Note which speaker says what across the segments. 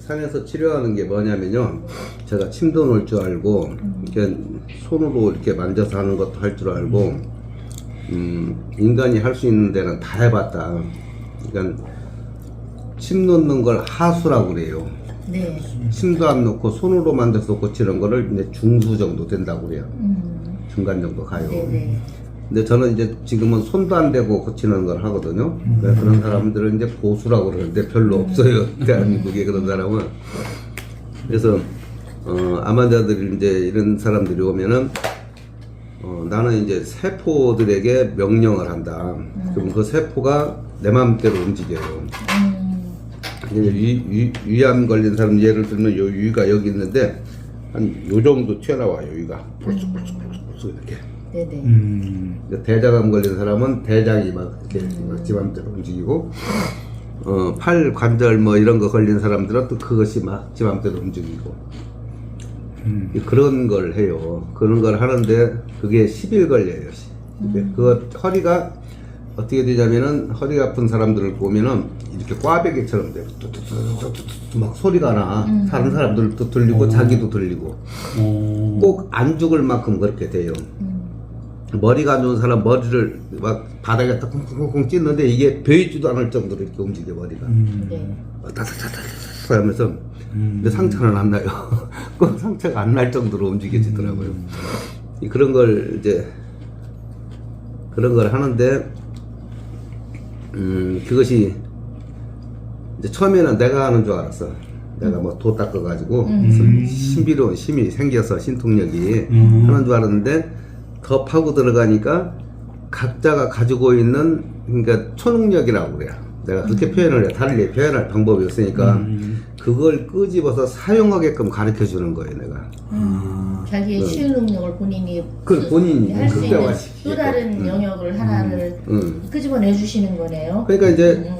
Speaker 1: 산에서 치료하는 게 뭐냐면요. 제가 침도 놓을 줄 알고, 이렇게 손으로 이렇게 만져서 하는 것도 할 줄 알고, 인간이 할 수 있는 데는 다 해봤다. 그러니까 침 놓는 걸 하수라고 그래요.
Speaker 2: 네.
Speaker 1: 침도 안 놓고 손으로 만져서 고치는 거를 이제 중수 정도 된다고 그래요. 중간 정도 가요.
Speaker 2: 네네.
Speaker 1: 근데 저는 이제 지금은 손도 안 대고 고치는 걸 하거든요. 그런 사람들은 이제 고수라고 그러는데 별로 없어요. 대한민국에 그런 사람은. 그래서, 암환자들이 이제 이런 사람들이 오면은, 나는 이제 세포들에게 명령을 한다. 그럼 그 세포가 내 마음대로 움직여요. 위암 걸린 사람 예를 들면 요 위가 여기 있는데, 한 요 정도 튀어나와요, 위가. 벌써 이렇게.
Speaker 2: 네네.
Speaker 1: 대장암 걸린 사람은 대장이 막 이렇게 지 맘대로 움직이고, 팔 관절 뭐 이런 거 걸린 사람들은 또 그것이 막 지 맘대로 움직이고, 그런 걸 해요. 그런 걸 하는데 그게 10일 걸려요. 그거 허리가 어떻게 되냐면은 허리가 아픈 사람들을 보면은 이렇게 꽈배기처럼 돼요. 막 소리가 나. 다른 사람들도 들리고 자기도 들리고. 꼭 안 죽을 만큼 그렇게 돼요. 머리가 안 좋은 사람 머리를 막 바닥에다 쿵쿵쿵 찢는데 이게 베이지도 않을 정도로 이렇게 움직여 머리가.
Speaker 2: 네.
Speaker 1: 따다다다다 하면서 근데 상처는 안 나요. 꼭 상처가 안 날 정도로 움직여지더라고요. 그런 걸 이제 그런 걸 하는데 그것이 이제 처음에는 내가 하는 줄 알았어. 내가 뭐 도 닦아가지고 신비로운 힘이 생겨서 신통력이 하는 줄 알았는데 더 파고 들어가니까 각자가 가지고 있는 그러니까 초능력이라고 그래요. 내가 그렇게 표현을 해. 달리 표현할 방법이 없으니까 그걸 끄집어서 사용하게끔 가르쳐 주는 거예요, 내가.
Speaker 2: 자기의 치유 능력을 본인이
Speaker 1: 본인이
Speaker 2: 할 수 있는
Speaker 1: 극대화시키게끔.
Speaker 2: 또 다른 영역을 하나를 끄집어내 주시는 거네요.
Speaker 1: 그러니까 이제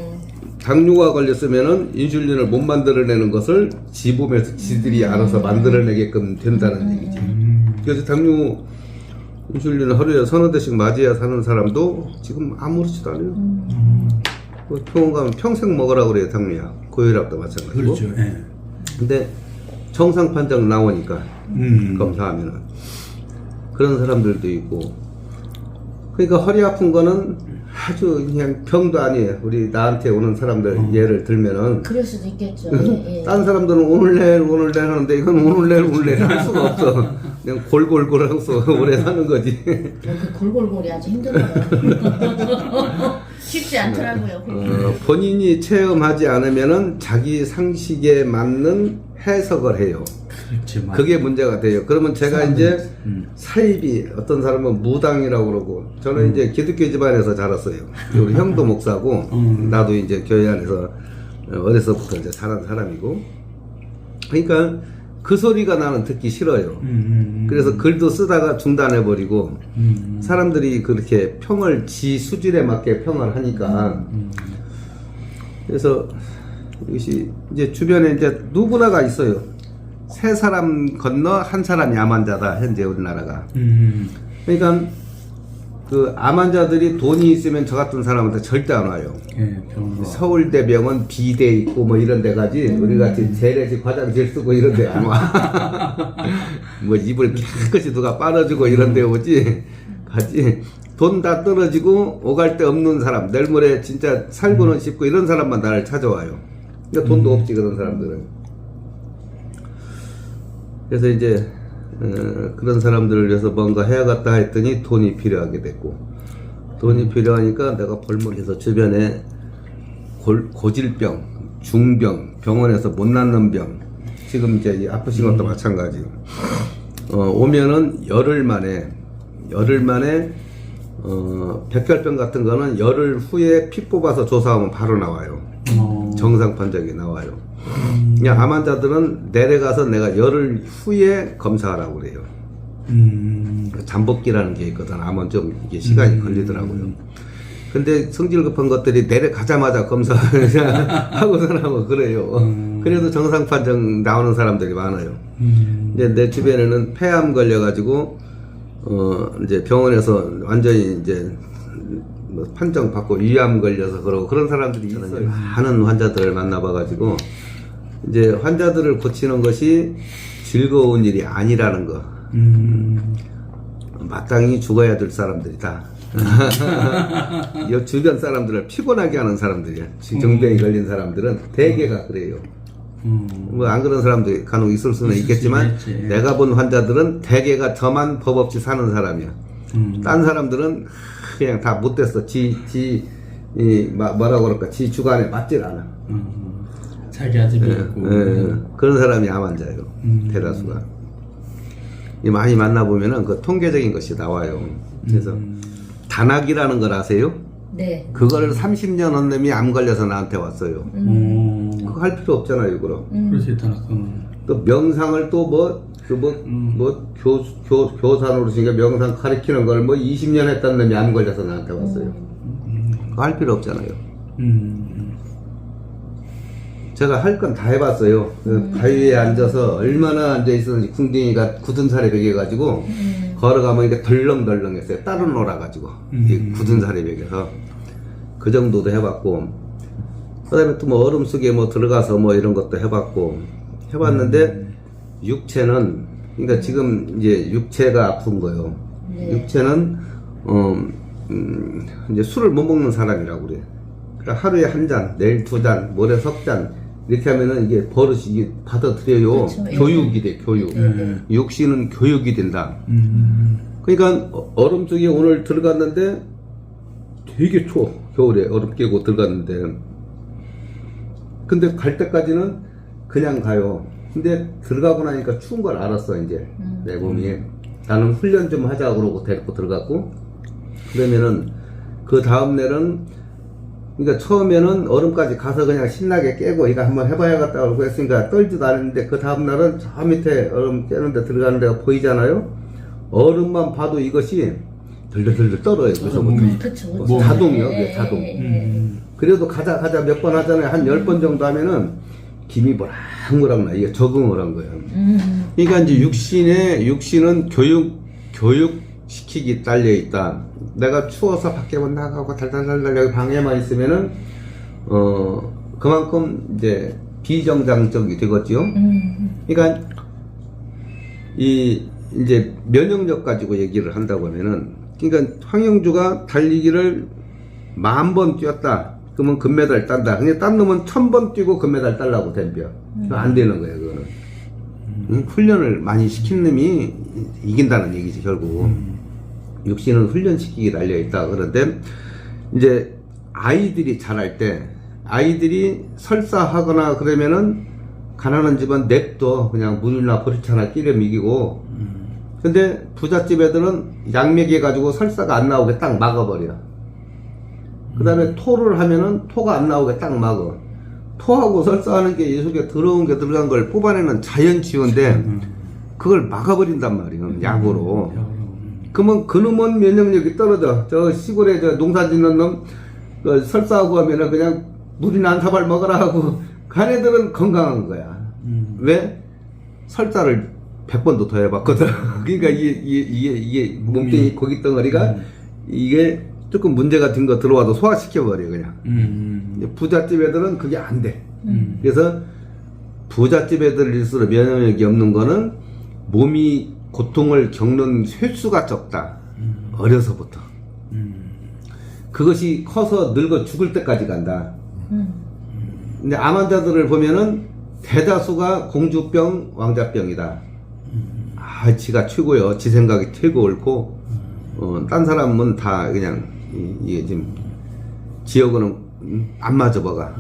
Speaker 1: 당뇨가 걸렸으면은 인슐린을 못 만들어내는 것을 지보면서 지들이 알아서 만들어내게끔 된다는 얘기죠. 그래서 당뇨 인슐린을 하루에 서너 대씩 맞아야 사는 사람도 지금 아무렇지도 않아요. 병원 가면 평생 먹으라고 그래요, 당뇨약. 고혈압도 마찬가지고.
Speaker 3: 그렇죠. 예.
Speaker 1: 근데 정상 판정 나오니까 검사하면은 그런 사람들도 있고. 그러니까 허리 아픈 거는 아주 그냥 병도 아니에요. 우리 나한테 오는 사람들 예를 들면은
Speaker 2: 그럴 수도 있겠죠. 예.
Speaker 1: 다른 사람들은 오늘 내일 하는데 이건 오늘 내일 할 수가 없어. 그냥 골골골 하고서 오래 사는 거지.
Speaker 2: 그 골골골이 아주 힘들어요. 쉽지 않더라고요.
Speaker 1: 본인이 체험하지 않으면은 자기 상식에 맞는 해석을 해요.
Speaker 3: 그렇지,
Speaker 1: 그게 문제가 돼요. 그러면 제가 이제 사입이 어떤 사람은 무당이라고 그러고 저는 이제 기독교 집안에서 자랐어요. 우리 형도 목사고 나도 이제 교회 안에서 어려서부터 이제 자란 사람이고 그러니까 그 소리가 나는 듣기 싫어요. 그래서 글도 쓰다가 중단해버리고 사람들이 그렇게 평을 지 수준에 맞게 평을 하니까 그래서 이것이 이제 주변에 이제 누구나가 있어요. 세 사람 건너 한 사람이 암환자다 현재 우리나라가. 그러니까 그 암환자들이 돈이 있으면 저 같은 사람한테 절대 안 와요.
Speaker 3: 예, 병원.
Speaker 1: 서울대병원 비대 있고 뭐 이런 데 가지 우리 같이 재래식 화장실 쓰고 이런 데 안 와. 뭐 입을 깨끗이 누가 빨아주고 이런 데 오지 가지. 돈 다 떨어지고 오갈 데 없는 사람 내일 모레 진짜 살고는 싶고 이런 사람만 나를 찾아와요. 그러니까 돈도 없지 그런 사람들은. 그래서 이제 그런 사람들을 위해서 뭔가 해야겠다 했더니 돈이 필요하게 됐고 돈이 필요하니까 내가 벌목해서 주변에 고질병, 중병, 병원에서 못 낫는 병 지금 이제 아프신 것도 마찬가지 오면은 열흘 만에 백혈병 같은 거는 열흘 후에 피 뽑아서 조사하면 바로 나와요. 정상 판정이 나와요. 그냥 암 환자들은 내려가서 내가 열흘 후에 검사하라고 그래요. 잠복기라는 게 있거든. 암은 좀 이게 시간이 걸리더라고요. 근데 성질 급한 것들이 내려가자마자 검사하고 나면 그래요. 그래도 정상 판정 나오는 사람들이 많아요. 이제 내 주변에는 폐암 걸려가지고 이제 병원에서 완전히 이제 뭐 판정 받고 위암 걸려서 그러고 그런 사람들이 있어요. 많은 환자들을 만나봐가지고 이제 환자들을 고치는 것이 즐거운 일이 아니라는 거. 마땅히 죽어야 될 사람들이다. 이 주변 사람들을 피곤하게 하는 사람들이야. 정병이 걸린 사람들은 대개가 그래요. 뭐 안 그런 사람도 간혹 있을 수는 있겠지만 내가 본 환자들은 대개가 저만 법 없이 사는 사람이야. 딴 사람들은 그냥 다 못됐어. 뭐라고 그럴까, 지 주관에 맞질 않아.
Speaker 3: 자기 아집이 있고
Speaker 1: 그런 사람이 암 환자예요. 대다수가. 많이 만나보면은 그 통계적인 것이 나와요. 그래서 단학이라는 걸 아세요?
Speaker 2: 네.
Speaker 1: 그거를 30년 한 놈이 암 걸려서 나한테 왔어요. 그거 할 필요 없잖아요, 그럼.
Speaker 3: 그렇지, 단학은.
Speaker 1: 또 명상을 또 교사 노릇인가 명상 가르치는 걸 20년 했던 놈이 암 걸려서 나한테 왔어요. 그거 할 필요 없잖아요. 제가 할 건 다 해봤어요. 바위에 앉아서 얼마나 앉아있었는지 궁둥이가 굳은 살에 베겨가지고 걸어가면 이게 덜렁덜렁 했어요. 따로 놀아가지고 굳은 살에 베겨서 그 정도도 해봤고, 그 다음에 또 얼음 속에 들어가서 이런 것도 해봤고 해봤는데 육체는, 그러니까 지금 이제 육체가 아픈 거예요.
Speaker 2: 네.
Speaker 1: 육체는 이제 술을 못 먹는 사람이라고 그래요. 그러니까 하루에 한 잔, 내일 2잔, 모레 3잔 이렇게 하면은 이게 버릇이 이게 받아들여요.
Speaker 2: 그렇죠.
Speaker 1: 교육이 돼, 교육. 육신은 교육이 된다. 그러니까 얼음 속에 오늘 들어갔는데 되게 추워. 겨울에 얼음 깨고 들어갔는데. 근데 갈 때까지는 그냥 가요. 근데 들어가고 나니까 추운 걸 알았어, 이제. 내 몸이. 나는 훈련 좀 하자 그러고 데리고 들어갔고. 그러면은 그 다음날은, 그러니까 처음에는 얼음까지 가서 그냥 신나게 깨고 이거 한번 해봐야겠다 그러고 했으니까 떨지도 않았는데, 그 다음날은 저 밑에 얼음 깨는데 들어가는 데가 보이잖아요. 얼음만 봐도 이것이 덜덜덜 떨어요. 그래서부터 자동이요. 그게 자동. 그래도 가자 몇 번 하잖아요. 한 10번 정도 하면은 김이 모락모락 나. 이게 적응을 한 거예요. 그러니까 이제 육신은 교육시키기 딸려있다. 내가 추워서 밖에 못 나가고 달달달달 여기 방에만 있으면은 그만큼 이제 비정상적이 되겠지요. 그러니까 이제 면역력 가지고 얘기를 한다고 하면은, 그러니까 황영주가 달리기를 10,000번 뛰었다. 그러면 금메달 딴다. 근데 딴 놈은 1000번 뛰고 금메달 딸라고 덤벼. 안 되는 거예요, 그거는. 훈련을 많이 시킨 놈이 이긴다는 얘기지, 결국. 육신은 훈련시키기 달려있다. 그런데 이제 아이들이 자랄 때, 아이들이 설사하거나 그러면은 가난한 집은 냅둬. 그냥 물이나 버릇 하나 끼려 먹이고. 근데 부잣집 애들은 양맥해가지고 설사가 안 나오게 딱 막아버려. 그 다음에 토를 하면은 토가 안 나오게 딱 막어. 토하고 설사하는 게 이 속에 들어온 게 들어간 걸 뽑아내는 자연치유인데 그걸 막아버린단 말이에요. 약으로. 그러면 그놈은 면역력이 떨어져. 저 시골에 저 농사 짓는 놈 설사하고 하면은 그냥 물이나 한 사발 먹어라 하고 가네들은 건강한 거야. 왜? 설사를 100번도 더 해봤거든. 그러니까 이게 몸뚱이 고기 덩어리가 이게 조금 문제가 된 거 들어와도 소화시켜버려, 그냥. 부잣집 애들은 그게 안 돼. 그래서 부잣집 애들일수록 면역력이 없는 거는 몸이 고통을 겪는 횟수가 적다. 어려서부터. 그것이 커서 늙어 죽을 때까지 간다. 근데 암 환자들을 보면은 대다수가 공주병, 왕자병이다. 아, 지가 최고요. 지 생각이 최고 옳고, 딴 사람은 다 그냥, 이게 지금, 지역은 안 맞아, 봐가.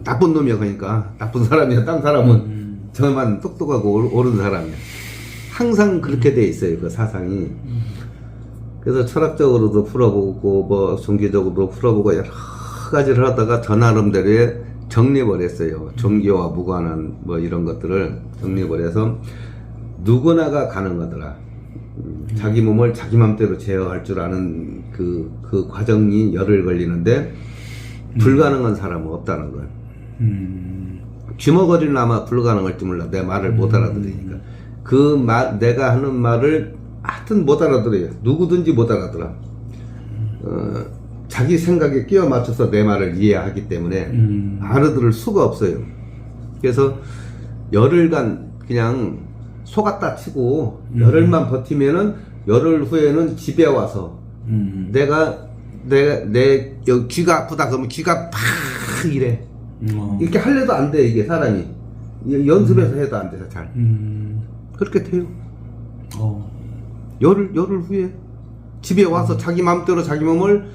Speaker 1: 나쁜 놈이야, 그러니까. 나쁜 사람이야. 딴 사람은 저만 똑똑하고 옳은 사람이야. 항상 그렇게 돼 있어요, 그 사상이. 그래서 철학적으로도 풀어보고, 종교적으로도 풀어보고, 여러 가지를 하다가 저 나름대로의 정립을 했어요. 종교와 무관한 이런 것들을 정립을 해서 누구나가 가능하더라. 자기 몸을 자기 맘대로 제어할 줄 아는 그 과정이 열흘 걸리는데 불가능한 사람은 없다는 거야. 주먹어리는 아마 불가능할지 몰라. 내 말을 못 알아들으니까. 내가 하는 말을 하여튼 못 알아들어요. 누구든지 못 알아들어. 자기 생각에 끼워 맞춰서 내 말을 이해하기 때문에 알아들을 수가 없어요. 그래서 열흘간 그냥 속았다 치고 열흘만 버티면은 열흘 후에는 집에 와서 내 여기 귀가 아프다 그러면 귀가 팍 이래. 이렇게 할래도 안 돼, 이게 사람이. 연습해서 해도 안 돼서 잘. 그렇게 돼요. 열흘 후에 집에 와서 자기 마음대로 자기 몸을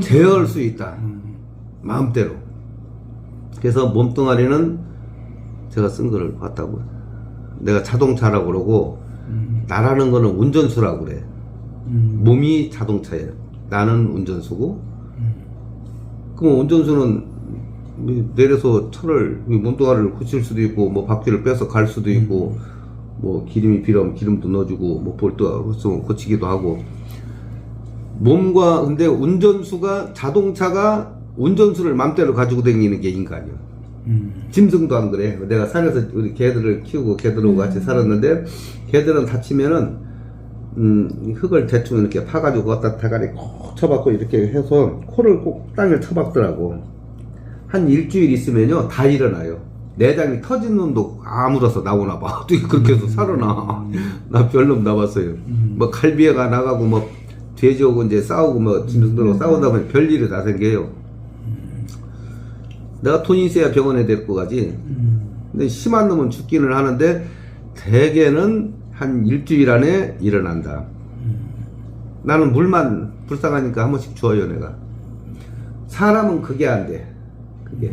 Speaker 1: 제어할 수 있다. 마음대로. 그래서 몸뚱아리는 제가 쓴 거를 봤다고요. 내가 자동차라고 그러고 나라는 거는 운전수라고 그래. 몸이 자동차예요. 나는 운전수고. 그럼 운전수는 내려서 차를 몸뚱아리를 고칠 수도 있고 뭐 바퀴를 빼서 갈 수도 있고 뭐 기름이 필요하면 기름도 넣어주고 뭐 볼트가 없으면 고치기도 하고. 몸과 근데 운전수가 자동차가 운전수를 맘대로 가지고 다니는 게 인간이야. 짐승도 안 그래. 내가 산에서 우리 개들을 키우고 개들하고 같이 살았는데 개들은 다치면은 흙을 대충 이렇게 파가지고 갖다 대가리 콕 쳐박고 이렇게 해서 코를 꼭 땅에 쳐박더라고. 한 일주일 있으면요 다 일어나요. 내장이 터진 놈도 아물어서 나오나 봐. 어떻게 그렇게 해서 살아나. 나 별놈 나봤어요. 뭐 갈비애가 나가고 뭐 돼지하고 이제 싸우고 뭐 짐승들하고 싸우다 보면 별일이 다 생겨요. 내가 돈이 있어야 병원에 데리고 가지. 근데 심한 놈은 죽기는 하는데 대개는 한 일주일 안에 일어난다. 나는 물만 불쌍하니까 한 번씩 줘요 내가. 사람은 그게 안 돼. 그게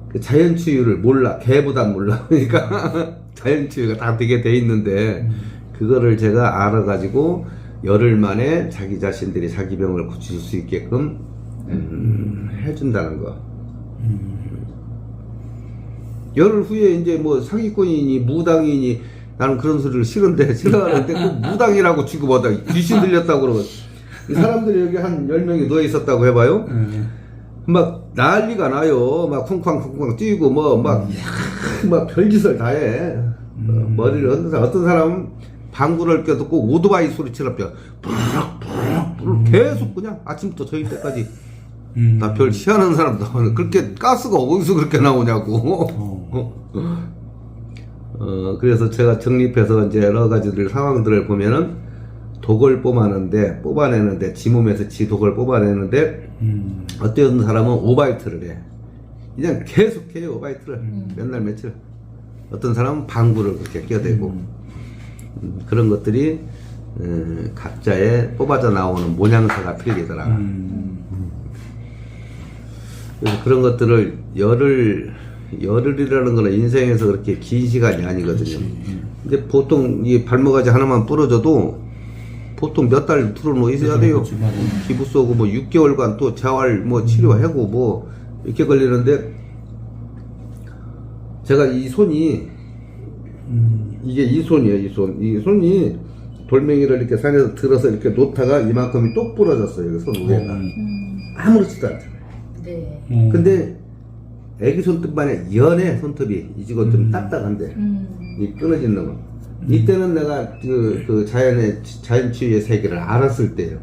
Speaker 1: 그 자연치유를 몰라. 개보다 몰라. 그러니까 자연치유가 다 되게 돼 있는데 그거를 제가 알아가지고 열흘 만에 자기 자신들이 자기 병을 고칠 수 있게끔 해준다는 거. 열흘 후에 이제 뭐 사기꾼이니 무당이니 나는 그런 소리를 싫어하는데 꼭 무당이라고 취급하다. 귀신 들렸다고 그러고. 이 사람들이 여기 한 10명이 누워 있었다고 해봐요. 막 난리가 나요. 막 쿵쾅쿵쾅 뛰고 뭐 막 별짓을 다 해. 머리를 흔들어. 어떤 사람은 방구를 껴도 꼭 오토바이 소리처럼 푸르륵 계속 그냥 아침부터 저녁 때까지. 나 별 희한한 사람도 그렇게 가스가 어디서 그렇게 나오냐고. 그래서 제가 정립해서 이제 여러 가지들 상황들을 보면은 독을 뽑아내는데 지 몸에서 지 독을 뽑아내는데 어떤 사람은 오바이트를 해. 그냥 계속 해요 오바이트를. 맨날 며칠. 어떤 사람은 방구를 그렇게 껴대고. 그런 것들이 각자의 뽑아져 나오는 모양새가 틀리더라. 그래서 그런 것들을 열흘이라는 거는 인생에서 그렇게 긴 시간이 아니거든요. 근데 보통 이 발목아지 하나만 부러져도 보통 몇 달 틀어놓어 있어야 돼요. 기부 쏘고 뭐 6개월간 또 재활 뭐 치료하고 뭐 이렇게 걸리는데 제가 이 손이 이게 이 손이에요. 이 손이 돌멩이를 이렇게 산에서 들어서 이렇게 놓다가 이만큼이 똑 부러졌어요. 손 위에가. 아무렇지도 않잖아요.
Speaker 2: 네.
Speaker 1: 근데 애기 손톱만 해 연해 손톱이 이지고 좀 딱딱한데 이 끊어진 놈은 이때는 내가 그 자연치유의 세계를 알았을 때요.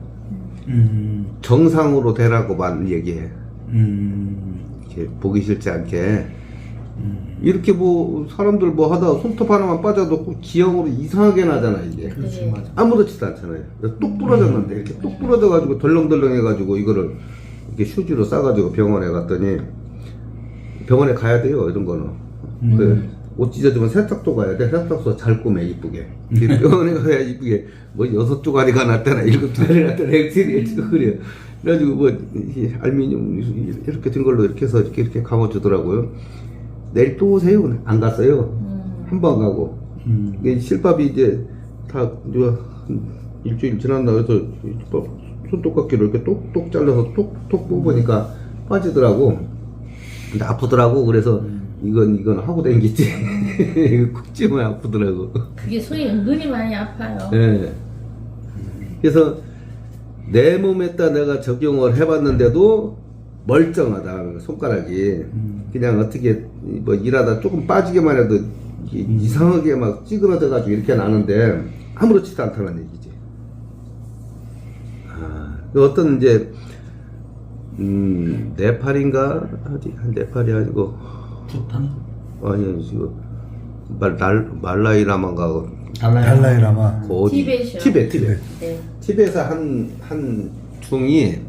Speaker 1: 정상으로 되라고만 얘기해. 이렇게 보기 싫지 않게 이렇게 뭐 사람들 뭐 하다가 손톱 하나만 빠져도 꼭 기형으로 이상하게 나잖아 이게.
Speaker 2: 그렇지, 맞아.
Speaker 1: 아무렇지도 않잖아요. 똑 부러졌는데 이렇게 똑 부러져가지고 덜렁덜렁 해가지고 이거를 이렇게 휴지로 싸가지고 병원에 갔더니 병원에 가야 돼요 이런 거는. 옷 찢어지면 세탁소 가야 돼. 세탁소 잘 꾸며 이쁘게. 병원에 가야 이쁘게 뭐 6조가리가 났다나 7조가리 났다나 엑셀이 그래요. 그래가지고 뭐 알루미늄 이렇게 된 걸로 이렇게 해서 이렇게 감아주더라고요. 내일 또 오세요. 안 갔어요. 한 번 가고. 실밥이 이제 다 일주일 지났나 해서 손톱깎이를 이렇게 똑똑 잘라서 똑똑 뽑으니까 빠지더라고. 근데 아프더라고. 그래서 이건 하고 댕기지. 쿡 찌면 아프더라고.
Speaker 2: 그게 손이 은근히 많이 아파요.
Speaker 1: 네. 그래서 내 몸에다 내가 적용을 해봤는데도 멀쩡하다. 손가락이. 그냥 어떻게 뭐 일하다 조금 빠지게만 해도 이상하게 막 찌그러져가지고 이렇게 나는데 아무렇지도 않다는 얘기지. 어떤 이제 네팔인가 네팔이 아니고
Speaker 3: 부탄?
Speaker 1: 아니 지금 말라이라마가
Speaker 4: 달라이라마.
Speaker 1: 어디?
Speaker 2: 티벳이요.
Speaker 1: 티벳.
Speaker 2: 네.
Speaker 1: 티벳의 한 중이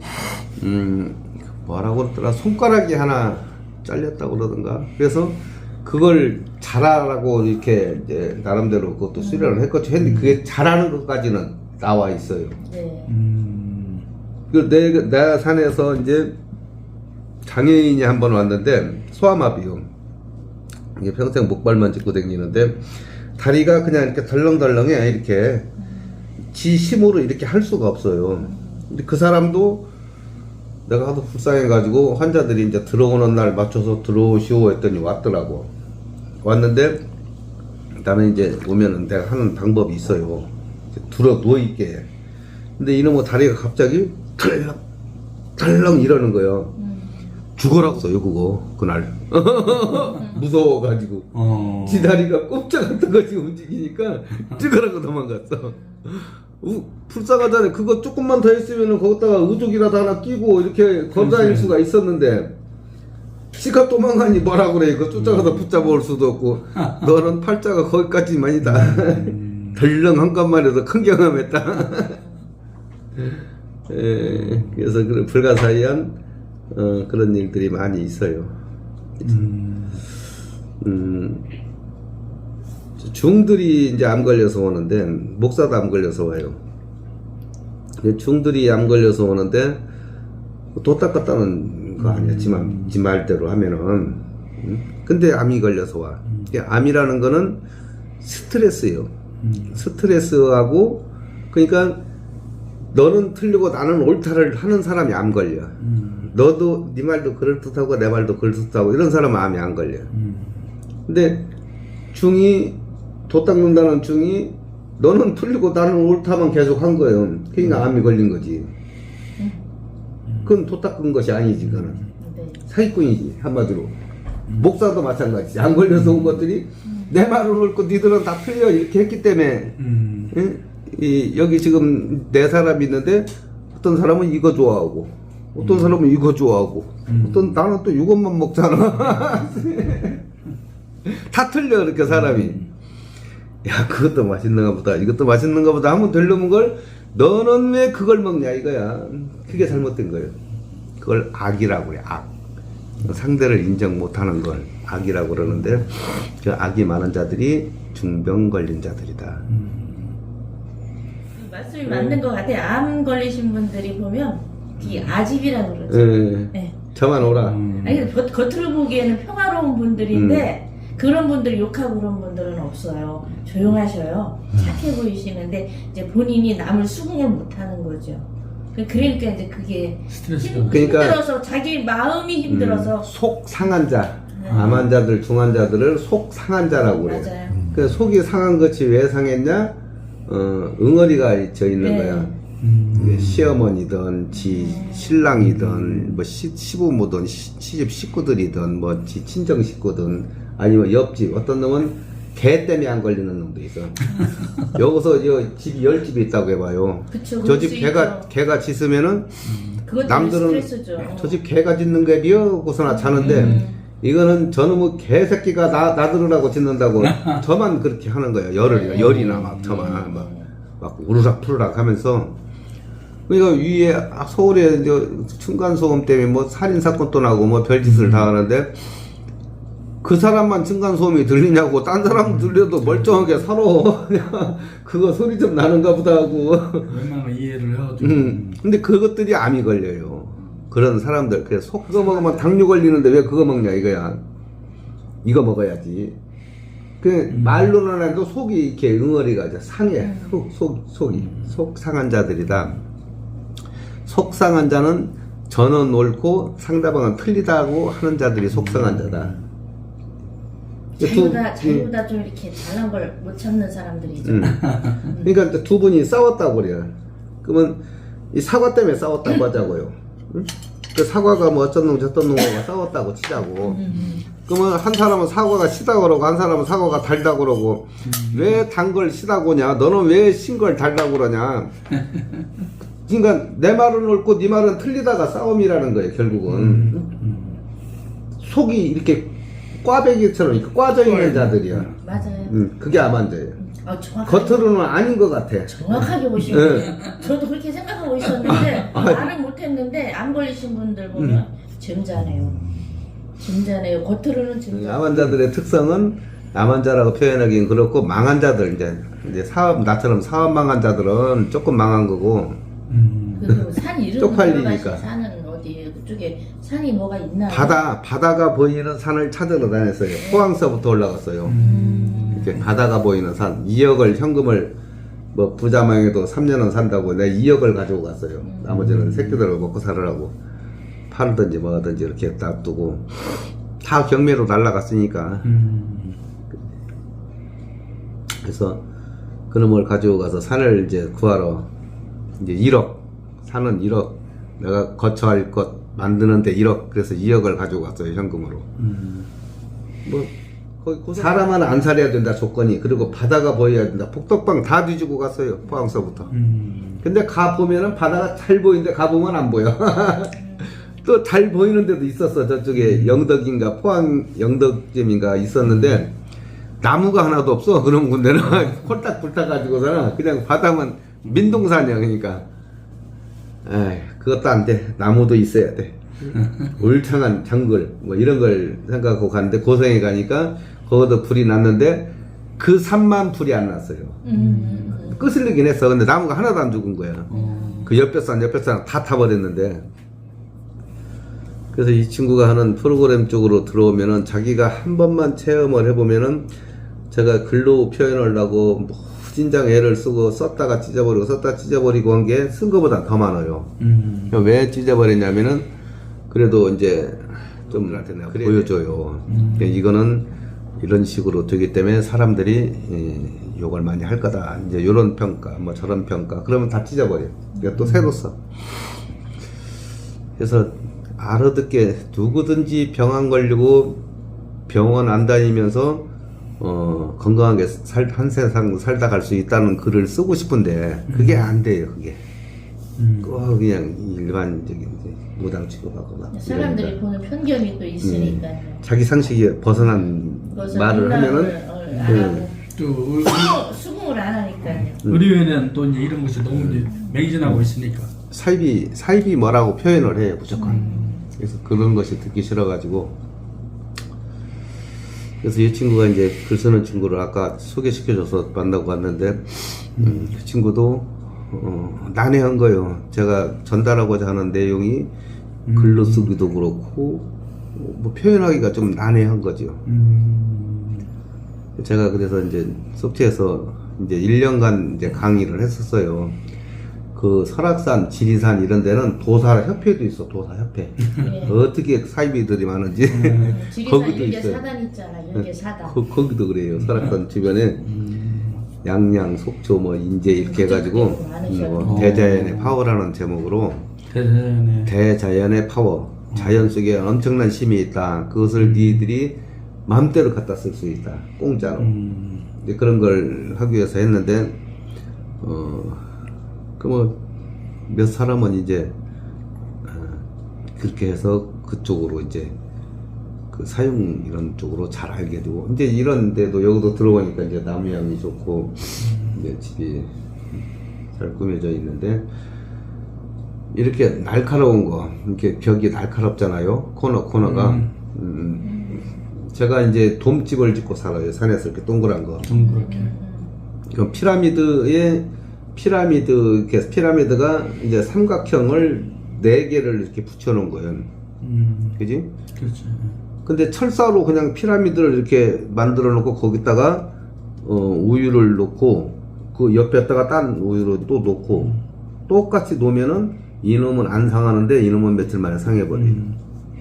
Speaker 1: 뭐라고 그러더라, 손가락이 하나 잘렸다고 그러던가. 그래서 그걸 잘하라고 이렇게 이제 나름대로 그것도 수련을 했겠죠. 했는데 그게 잘하는 것까지는 나와 있어요.
Speaker 2: 네.
Speaker 1: 그 내가 산에서 이제 장애인이 한 번 왔는데 소아마비요. 이게 평생 목발만 짚고 다니는데 다리가 그냥 이렇게 덜렁덜렁해. 이렇게 지 힘으로 이렇게 할 수가 없어요. 근데 그 사람도 내가 하도 불쌍해가지고 환자들이 이제 들어오는 날 맞춰서 들어오시오 했더니 왔더라고. 왔는데 나는 이제 오면은 내가 하는 방법이 있어요. 들어 누워있게. 근데 이놈의 다리가 갑자기 덜렁 이러는 거예요. 죽어라고 써요 그거 그날. 무서워가지고 지 다리가 꼼짝 같은 것이 움직이니까 죽어라고 도망갔어. 불쌍하잖아요. 그거 조금만 더 했으면 거기다가 의족이라도 하나 끼고 이렇게 걸어다닐 수가 있었는데 지가 도망가니 뭐라 그래. 그거 쫓아가서 붙잡아 올 수도 없고. 너는 팔자가 거기까지만이다. 덜렁 한 값만 해도 큰 경험했다. 그래서 불가사의한 그런 일들이 많이 있어요. 중들이 이제 암 걸려서 오는데, 목사도 암 걸려서 와요. 중들이 암 걸려서 오는데 도 닦았다는 거 아니야. 지 말대로 하면은. 근데 암이 걸려서 와. 암이라는 거는 스트레스예요. 스트레스하고, 그러니까 너는 틀리고 나는 옳다를 하는 사람이 암 걸려. 너도 네 말도 그럴듯하고 내 말도 그럴듯하고 이런 사람은 암이 안 걸려. 근데 중이 도 닦는다는 중이 너는 틀리고 나는 옳다만 계속 한 거예요. 그러니까 암이 걸린 거지. 그건 도 닦은 것이 아니지. 그거는 사기꾼이지 한마디로. 목사도 마찬가지지. 안 걸려서 온 것들이 내 말을 옳고 니들은 다 틀려 이렇게 했기 때문에. 여기 지금 4사람이 있는데 어떤 사람은 이거 좋아하고 어떤 사람은 이거 좋아하고 나는 또 이것만 먹잖아. 다 틀려 그렇게 사람이. 야 그것도 맛있는가 보다 이것도 맛있는가 보다 하면 되려면 걸 너는 왜 그걸 먹냐 이거야. 그게 잘못된 거예요. 그걸 악이라고 그래. 악. 상대를 인정 못하는 걸 악이라고 그러는데 그 악이 많은 자들이 중병 걸린 자들이다.
Speaker 2: 말씀이 맞는 것 같아요. 암 걸리신 분들이 보면 이 아집이라고 그러죠. 네.
Speaker 1: 저만 오라.
Speaker 2: 아니, 겉으로 보기에는 평화로운 분들인데 그런 분들 욕하고 그런 분들은 없어요. 조용하셔요. 착해 보이시는데 이제 본인이 남을 수긍을 못하는 거죠. 그러니까 이제 그게
Speaker 3: 스트레스가
Speaker 2: 힘들어서 자기 마음이 힘들어서
Speaker 1: 속 상한 자, 암 환자들, 중환 자들을 속 상한 자라고 그래요.
Speaker 2: 맞아요.
Speaker 1: 그 속이 상한 것이 왜 상했냐? 응어리가 져 있는 거야. 시어머니든 신랑이든 뭐 시부모든 시집 식구들이든 뭐 친정 식구든 아니면 옆집 어떤 놈은 개 때문에 안 걸리는 놈도 있어. 여기서 집이 10집이 있다고 해봐요. 저 집 개가 짖으면은 남들은 저 집 개가 짖는 게 비어고서나 자는데 이거는 저놈의 개새끼가 나 들으라고 짖는다고 저만 그렇게 하는 거예요. 열이나 막 저만 막 우르락 푸르락 하면서. 그러니까 위에 서울에 층간소음 때문에 뭐 살인사건도 나고 뭐 별짓을 다 하는데 그 사람만 층간소음이 들리냐고. 딴 사람 들려도 멀쩡하게 살아. 그거 소리 좀 나는가 보다 하고.
Speaker 3: 웬만하면 이해를 해가지고.
Speaker 1: 근데 그것들이 암이 걸려요. 그런 사람들. 그래서 그거 먹으면 당뇨 걸리는데 왜 그거 먹냐 이거야. 이거 먹어야지. 말로는 해도 속이 이렇게 응어리가 상해. 속이. 속 상한 자들이다. 속 상한 자는 저는 옳고 상대방은 틀리다고 하는 자들이 속상한 자다.
Speaker 2: 자기보다 좀 이렇게 잘난 걸 못 참는 사람들이죠.
Speaker 1: 그러니까 두 분이 싸웠다고 그래요. 그러면 이 사과 때문에 싸웠다고 하자고요. 그 사과가 뭐 어쩐 놈 저쩐 놈과 싸웠다고 치자고. 그러면 한 사람은 사과가 시다고 그러고 한 사람은 사과가 달다고 그러고 왜 단 걸 시다고 하냐 너는 왜 신 걸 달다고 그러냐. 그러니까 내 말은 옳고 네 말은 틀리다가 싸움이라는 거예요 결국은. 속이 이렇게 꽈배기처럼 이렇게 꽈져 있는 자들이야.
Speaker 2: 맞아요.
Speaker 1: 그게 암환자예요.
Speaker 2: 정확하게,
Speaker 1: 겉으로는 아닌 것 같아.
Speaker 2: 정확하게 보시네요. 저도 그렇게 생각하고 있었는데 말은 못했는데 안 걸리신 분들 보면 점잖아요. 점잖아요. 겉으로는 점잖아요.
Speaker 1: 암환자들의 특성은 암환자라고 표현하기는 그렇고 망한 자들 이제 사업 나처럼 사업 망한 자들은 조금 망한 거고
Speaker 2: 그리고 산 이름
Speaker 1: 쪽팔리니까.
Speaker 2: 들어가신 산은 어디에 그쪽에 산이 뭐가 있나요?
Speaker 1: 바다가 보이는 산을 찾으러 다녔어요. 포항서부터 올라갔어요. 이렇게 바다가 보이는 산 2억을 현금을 뭐 부자망해도 3년은 산다고 내가 2억을 가지고 갔어요. 나머지는 새끼들을 먹고 살으라고 팔든지 뭐든지 이렇게 놔두고 다 경매로 날라갔으니까. 그래서 그놈을 가지고 가서 산을 이제 구하러 이제 1억 산은 1억 내가 거처할 것 만드는데 1억 그래서 2억을 가지고 갔어요 현금으로. 뭐 거기 사람 하나 안 살아야 된다 조건이. 그리고 바다가 보여야 된다. 폭덕방 다 뒤지고 갔어요 포항서부터. 근데 가 보면은 바다가 잘 보이는데 가 보면 안 보여. 또 잘 보이는 데도 있었어. 저쪽에 영덕인가 포항 영덕쯤인가 있었는데 나무가 하나도 없어. 그런 군데는 홀딱 불타가지고서는 그냥 바다만 민둥산이야. 그러니까 에이, 그것도 안 돼. 나무도 있어야 돼. 울창한 정글 뭐 이런 걸 생각하고 갔는데 고성에 가니까 거기도 불이 났는데 그 산만 불이 안 났어요. 끄슬리긴 했어. 근데 나무가 하나도 안 죽은 거야. 그 옆에 산 다 타버렸는데. 그래서 이 친구가 하는 프로그램 쪽으로 들어오면은 자기가 한 번만 체험을 해보면은 제가 글로 표현을 하고 무진장 애를 쓰고 썼다가 찢어버리고 썼다가 찢어버리고 한 게 쓴 거보다 더 많아요. 왜 찢어버렸냐면은 그래도 이제 좀 내가 보여줘요. 그러니까 이거는 이런 식으로 되기 때문에 사람들이 욕을 많이 할 거다. 이제 이런 평가, 뭐 저런 평가. 그러면 다 찢어버려. 그러니까 또 새로 써. 그래서 알아듣게 누구든지 병 안 걸리고 병원 안 다니면서 건강하게 한 세상 살다 갈 수 있다는 글을 쓰고 싶은데 그게 안 돼요. 그게 꼭 그냥 일반적인 이제 무당 취급하거나
Speaker 2: 사람들이
Speaker 1: 이러니까.
Speaker 2: 보는 편견이 또 있으니까요.
Speaker 1: 자기 상식에 벗어난 말을 하면은
Speaker 2: 안 하고
Speaker 3: 또
Speaker 2: 수긍을 안 하니까요.
Speaker 3: 의료에는 또 이제 이런 것이 너무 이제 맹진하고 있으니까.
Speaker 1: 사입이 뭐라고 표현을 해요 무조건. 그래서 그런 것이 듣기 싫어가지고 그래서 이 친구가 이제 글 쓰는 친구를 아까 소개시켜줘서 만나고 왔는데 그 친구도 난해한 거예요. 제가 전달하고자 하는 내용이 글로 쓰기도 그렇고 뭐 표현하기가 좀 난해한 거죠. 제가 그래서 이제 속초에서 이제 1년간 이제 강의를 했었어요. 그 설악산, 지리산 이런 데는 도사협회도 있어. 도사협회.
Speaker 2: 네.
Speaker 1: 어떻게 사이비들이 많은지
Speaker 2: 지리산
Speaker 1: 거기도
Speaker 2: 일개
Speaker 1: 있어요.
Speaker 2: 사단 있잖아. 일개 사단.
Speaker 1: 거기도 그래요. 설악산 주변에 양양, 속초, 뭐 인제 이렇게 해가지고 뭐 대자연의 파워라는 제목으로 대자연의 파워. 자연 속에 엄청난 힘이 있다. 그것을 니들이 마음대로 갖다 쓸 수 있다. 공짜로. 이제 그런 걸 하기 위해서 했는데 그 뭐 몇 사람은 이제 그렇게 해서 그쪽으로 이제 그 사용 이런 쪽으로 잘 알게 되고 이제 이런 데도 여기도 들어오니까 이제 나무향이 좋고 이제 집이 잘 꾸며져 있는데 이렇게 날카로운 거 이렇게 벽이 날카롭잖아요. 코너가 제가 이제 돔집을 짓고 살아요. 산에서 이렇게 동그란 거.
Speaker 3: 그렇게.
Speaker 1: 그 피라미드가 이제 삼각형을 4개를 이렇게 붙여놓은 거예요. 그지?
Speaker 3: 그렇죠.
Speaker 1: 근데 철사로 그냥 피라미드를 이렇게 만들어 놓고 거기다가 우유를 놓고 그 옆에다가 딴 우유를 또 놓고 똑같이 놓으면은 이놈은 안 상하는데 이놈은 며칠 만에 상해버려요.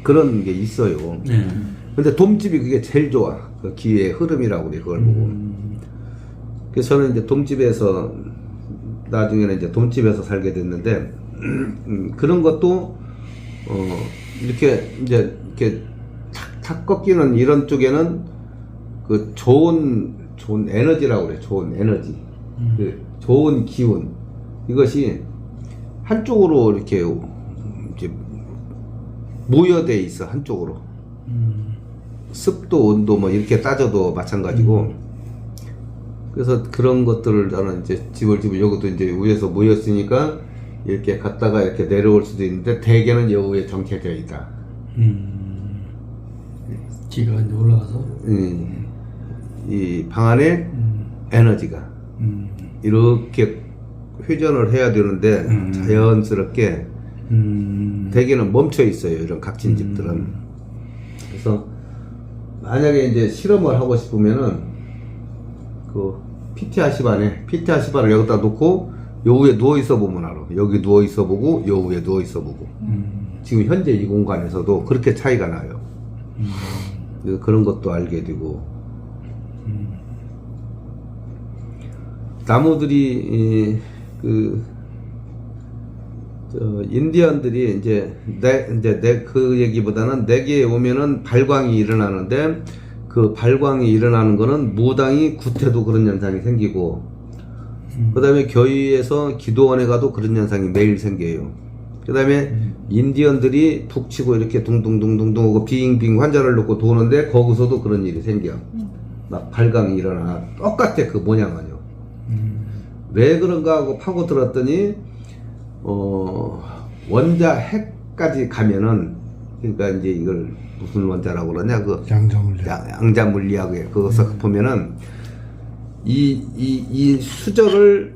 Speaker 1: 그런 게 있어요.
Speaker 3: 네.
Speaker 1: 근데 돔집이 그게 제일 좋아. 그 기회의 흐름이라고 그래, 그걸 보고. 그래서 저는 이제 돔집에서, 나중에는 이제 돔집에서 살게 됐는데, 그런 것도, 이렇게, 이제, 이렇게 탁탁 꺾이는 이런 쪽에는 그 좋은 에너지라고 그래, 좋은 에너지. 그 좋은 기운. 이것이 한쪽으로 이렇게 모여돼 있어, 한쪽으로. 습도, 온도 뭐 이렇게 따져도 마찬가지고. 그래서 그런 것들을 저는 이제 집을 요것도 이제 위에서 모였으니까 이렇게 갔다가 이렇게 내려올 수도 있는데 대개는 여기에 정체되어 있다.
Speaker 3: 기가 이제 올라가서.
Speaker 1: 이 방 안에 에너지가 이렇게 회전을 해야 되는데 자연스럽게 대개는 멈춰 있어요. 이런 각진 집들은. 그래서 만약에 이제 실험을 하고 싶으면은 그 PT-80을 여기다 놓고 요 위에 누워 있어 보면 알아. 여기 누워 있어 보고 요 위에 누워 있어 보고. 지금 현재 이 공간에서도 그렇게 차이가 나요. 그런 것도 알게 되고. 나무들이 인디언들이 이제 그 얘기보다는 내게에 오면은 발광이 일어나는데 그 발광이 일어나는 거는 무당이 굿해도 그런 현상이 생기고 그 다음에 교회에서 기도원에 가도 그런 현상이 매일 생겨요. 그 다음에 인디언들이 툭 치고 이렇게 둥둥둥둥둥 하고 빙빙 환자를 놓고 도는데 거기서도 그런 일이 생겨. 막 발광이 일어나. 똑같아 그 모양은요. 왜 그런가 하고 파고 들었더니 원자 핵까지 가면은 그러니까 이제 이걸 무슨 원자라고 그러냐 그 양자물리학에 그것을 보면은 이 수저를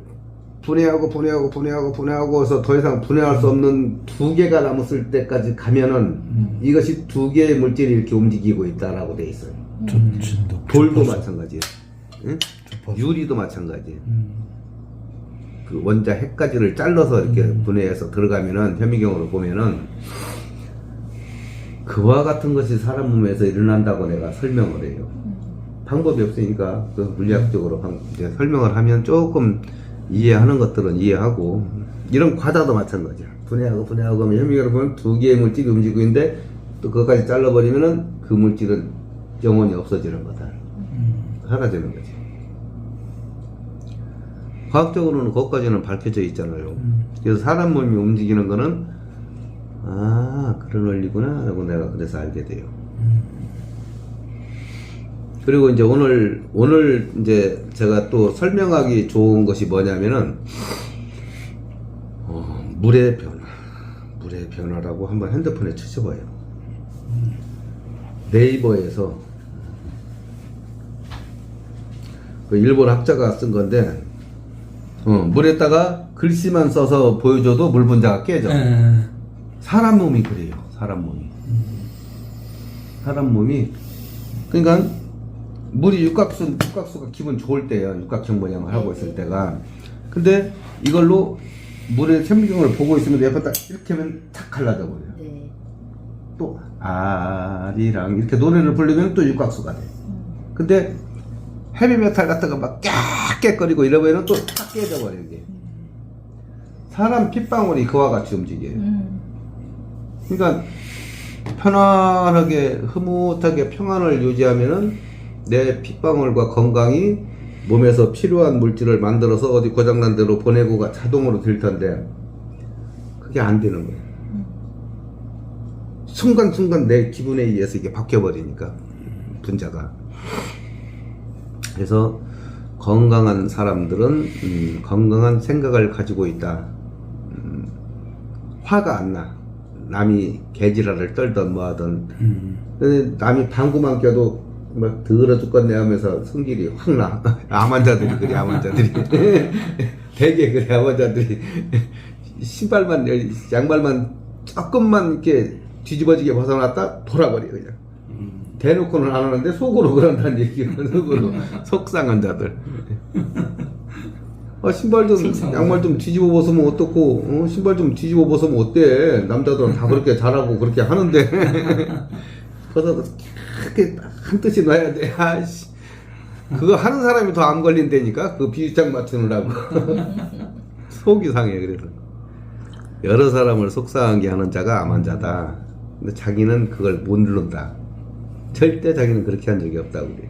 Speaker 1: 분해하고 해서 더 이상 분해할 수 없는 두 개가 남았을 때까지 가면은 이것이 두 개의 물질이 이렇게 움직이고 있다라고 돼 있어요. 돌도 마찬가지예요. 응? 유리도 마찬가지예요. 그 원자 핵까지를 잘라서 이렇게 분해해서 들어가면은 현미경으로 보면은 그와 같은 것이 사람 몸에서 일어난다고 내가 설명을 해요. 방법이 없으니까 그 물리학적으로 이제 설명을 하면 조금 이해하는 것들은 이해하고 이런 과자도 마찬가지야. 분해하고 하면 현미경으로 보면 두 개의 물질이 움직이고 있는데 또 그것까지 잘라버리면은 그 물질은 영원히 없어지는 거다. 사라지는 거지. 과학적으로는 그것까지는 밝혀져 있잖아요. 그래서 사람 몸이 움직이는 거는 그런 원리구나 라고 내가 그래서 알게 돼요. 그리고 이제 오늘 이제 제가 또 설명하기 좋은 것이 뭐냐면은 물의 변화라고 한번 핸드폰에 치셔봐요. 네이버에서 그 일본 학자가 쓴 건데 물에다가 글씨만 써서 보여줘도 물 분자가 깨져. 사람 몸이 그래요. 사람 몸이 그러니까 물이 육각수가 기분 좋을 때예요. 육각형 모양을 하고 있을 때가. 근데 이걸로 물의 현미경을 보고 있으면 옆에다 이렇게 하면 탁 갈라져 버려요.
Speaker 2: 네.
Speaker 1: 또 아리랑 이렇게 노래를 부르면 또 육각수가 돼. 근데 헤비메탈 갖다가 막 깨끗거리고 이러면은 또 탁 깨져버려 이게. 사람 핏방울이 그와 같이 움직여요. 그러니까 편안하게 흐뭇하게 평안을 유지하면은 내 핏방울과 건강이 몸에서 필요한 물질을 만들어서 어디 고장난 대로 보내고가 자동으로 될 텐데 그게 안 되는 거예요. 순간순간 내 기분에 의해서 이게 바뀌어버리니까 분자가. 그래서 건강한 사람들은 건강한 생각을 가지고 있다. 화가 안 나. 남이 개지랄을 떨던 뭐하던. 근데 남이 방구만 껴도 막 더러 죽겠네 하면서 성질이 확 나. 암환자들이 그래, 암환자들이. 되게 그래, 암환자들이. 신발만, 양말만 조금만 이렇게 뒤집어지게 벗어놨다 돌아버려 그냥. 대놓고는 안 하는데 속으로 그런다는 얘기가 속으로 속상한 자들. 신발 좀 양말 좀 뒤집어 벗으면 어떻고 신발 좀 뒤집어 벗으면 어때? 남자들은 다 그렇게 잘하고 그렇게 하는데 그래서 그렇게 한 뜻이 놔야 돼. 아이씨 그거 하는 사람이 더 안 걸린다니까 그 비유장 맞추느라고. 속이 상해. 그래서 여러 사람을 속상하게 하는 자가 암환자다. 근데 자기는 그걸 못 누른다. 절대 자기는 그렇게 한 적이 없다고 그래.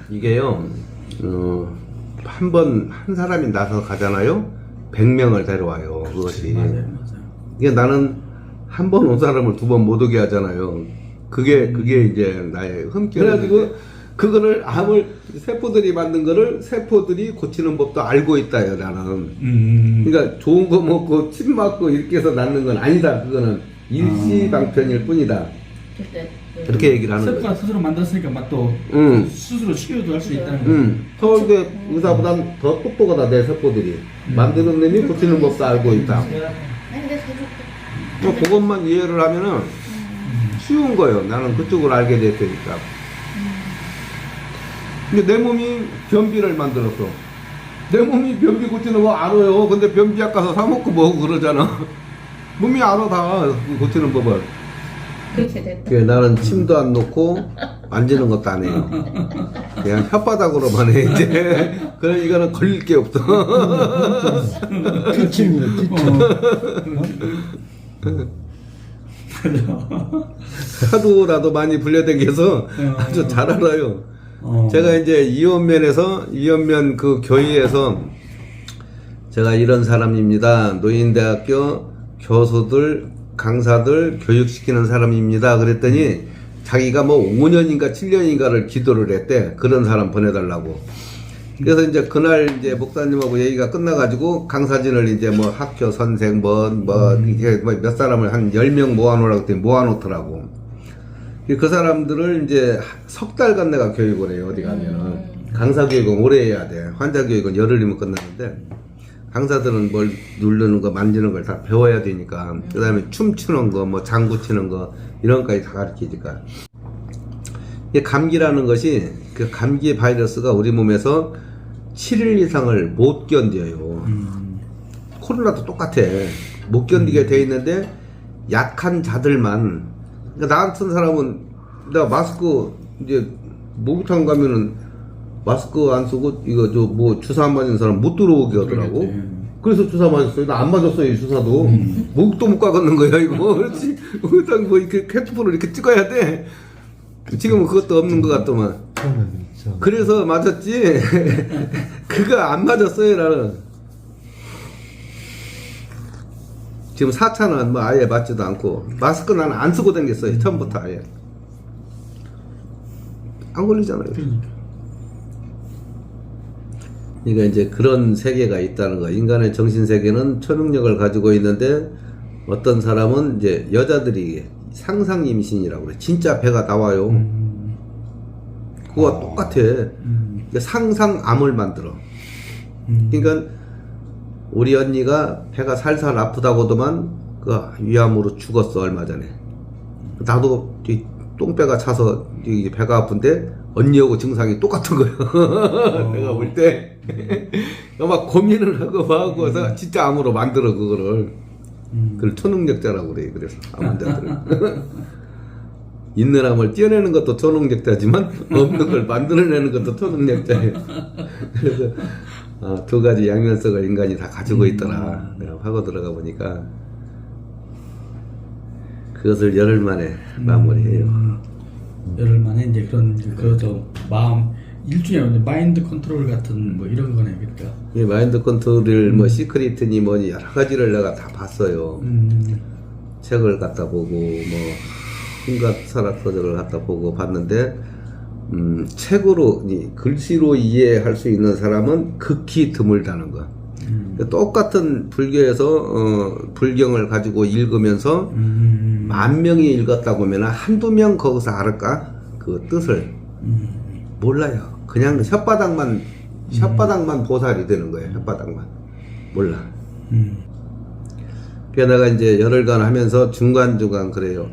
Speaker 1: 이게요, 한 사람이 나서 가잖아요? 100명을 데려와요, 그것이.
Speaker 3: 맞아요.
Speaker 1: 이게 나는 한 번 온 사람을 두 번 못 오게 하잖아요. 그게 이제 나의 흠결. 그래가지고 그거를 암을 세포들이 만든 거를 세포들이 고치는 법도 알고 있다요 나는. 그러니까 좋은 거 먹고 침 맞고 이렇게 해서 낫는 건 아니다. 그거는 일시방편일 뿐이다. 그렇게 얘기를 하는
Speaker 3: 세포가
Speaker 1: 거죠.
Speaker 3: 스스로 만들었으니까 막또 스스로 치료도 할 수 있다는 거예요.
Speaker 1: 서울대 의사보단 더 똑똑하다 내 세포들이. 만드는 놈이 고치는 법도 알고 있다. 뭐 그것만 이해를 하면은 쉬운 거예요. 나는 그쪽을 알게 됐으니까. 근데 내 몸이 변비를 만들었어. 내 몸이 변비 고치는 거 알아요. 근데 변비약 가서 사 먹고 먹고 그러잖아. 몸이 알아 다 고치는 법을.
Speaker 2: 그렇게 됐다.
Speaker 1: 그래서 나는 침도 안 놓고 만지는 것도 안 해요. 그냥 혓바닥으로만 해 이제. 그럼 이거는 걸릴 게 없어.
Speaker 4: 뒷침이에요, 뒷침.
Speaker 1: 하도라도 많이 불려댕겨서 아주 잘 알아요. 제가 이제 이원면 그 교회에서 제가 이런 사람입니다. 노인대학교 교수들, 강사들 교육시키는 사람입니다. 그랬더니 자기가 뭐 5년인가 7년인가를 기도를 했대. 그런 사람 보내달라고. 그래서 이제 그날 이제 목사님하고 얘기가 끝나가지고 강사진을 이제 뭐 학교 선생 이게 몇 사람을 한 10명 모아놓으라고 했더니 모아놓더라고. 그 사람들을 이제 석 달간 내가 교육을 해요. 어디 가면은. 강사 교육은 오래 해야 돼. 환자 교육은 열흘이면 끝나는데 강사들은 뭘 누르는 거 만지는 걸 다 배워야 되니까. 그 다음에 춤추는 거 뭐 장구 치는 거 이런 것까지 다 가르치니까. 이 감기라는 것이 그 감기 바이러스가 우리 몸에서 7일 이상을 못 견뎌요. 코로나도 똑같아. 못 견디게 돼 있는데 약한 자들만. 그러니까 나 같은 사람은 내가 마스크 이제 목욕탕 가면은 마스크 안 쓰고 이거 저 뭐 주사 안 맞은 사람 못 들어오게 하더라고. 그래서 주사 맞았어요. 나 안 맞았어요 이 주사도. 목도 못 가겠는 거야 이거. 그렇지. 목욕탕 뭐 이렇게 캐트폰을 이렇게 찍어야 돼. 지금은 그것도 없는 것 같더만. 그래서 맞았지. 그거 안 맞았어요 나는. 지금 4차는 뭐 아예 맞지도 않고 마스크 나는 안 쓰고 다녔어요 처음부터 아예. 안 걸리잖아요. 그러니까 이제 그런 세계가 있다는 거. 인간의 정신 세계는 초능력을 가지고 있는데 어떤 사람은 이제 여자들이 상상 임신이라고 그래. 진짜 배가 나와요. 그거와 똑같아. 그러니까 상상암을 만들어. 그러니까 우리 언니가 배가 살살 아프다고도만 그 위암으로 죽었어 얼마 전에. 나도 똥배가 차서 이게 배가 아픈데 언니하고 증상이 똑같은 거예요. 배가 올 때. 막 고민을 하고 하고 해서 진짜 암으로 만들어 그거를. 그걸 초능력자라고 그래. 그래서 암환자들은. 있는 암을 떼어내는 것도 초능력자지만 없는 걸 만들어내는 것도 초능력자예요. 그래서 두 가지 양면성을 인간이 다 가지고 있더라. 내가 파고 들어가 보니까 그것을 열흘 만에 마무리해요.
Speaker 3: 열흘 만에 이제 그런 그저 마음 일종의 마인드 컨트롤 같은 뭐 이런 거네. 그러니까
Speaker 1: 이 마인드 컨트롤 뭐 시크릿니 뭐니 여러 가지를 내가 다 봤어요. 책을 갖다 보고 뭐 온갖 철학 서적을 갖다 보고 봤는데 책으로 글씨로 이해할 수 있는 사람은 극히 드물다는 거. 똑같은 불교에서 불경을 가지고 읽으면서 10,000명이 읽었다고 하면 한두 명 거기서 알을까? 그 뜻을 몰라요. 그냥 혓바닥만 보살이 되는 거예요. 혓바닥만 몰라. 그래서 내가 이제 열흘간 하면서 중간중간 그래요.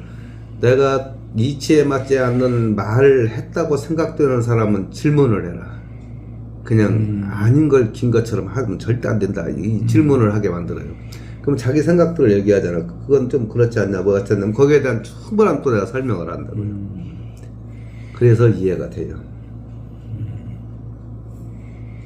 Speaker 1: 내가 이치에 맞지 않는 말을 했다고 생각되는 사람은 질문을 해라. 그냥 아닌 걸 긴 것처럼 하면 절대 안 된다. 이 질문을 하게 만들어요. 그럼 자기 생각들을 얘기하잖아. 그건 좀 그렇지 않냐, 뭐 같지 않냐. 거기에 대한 충분한 또 내가 설명을 한다고요. 그래서 이해가 돼요.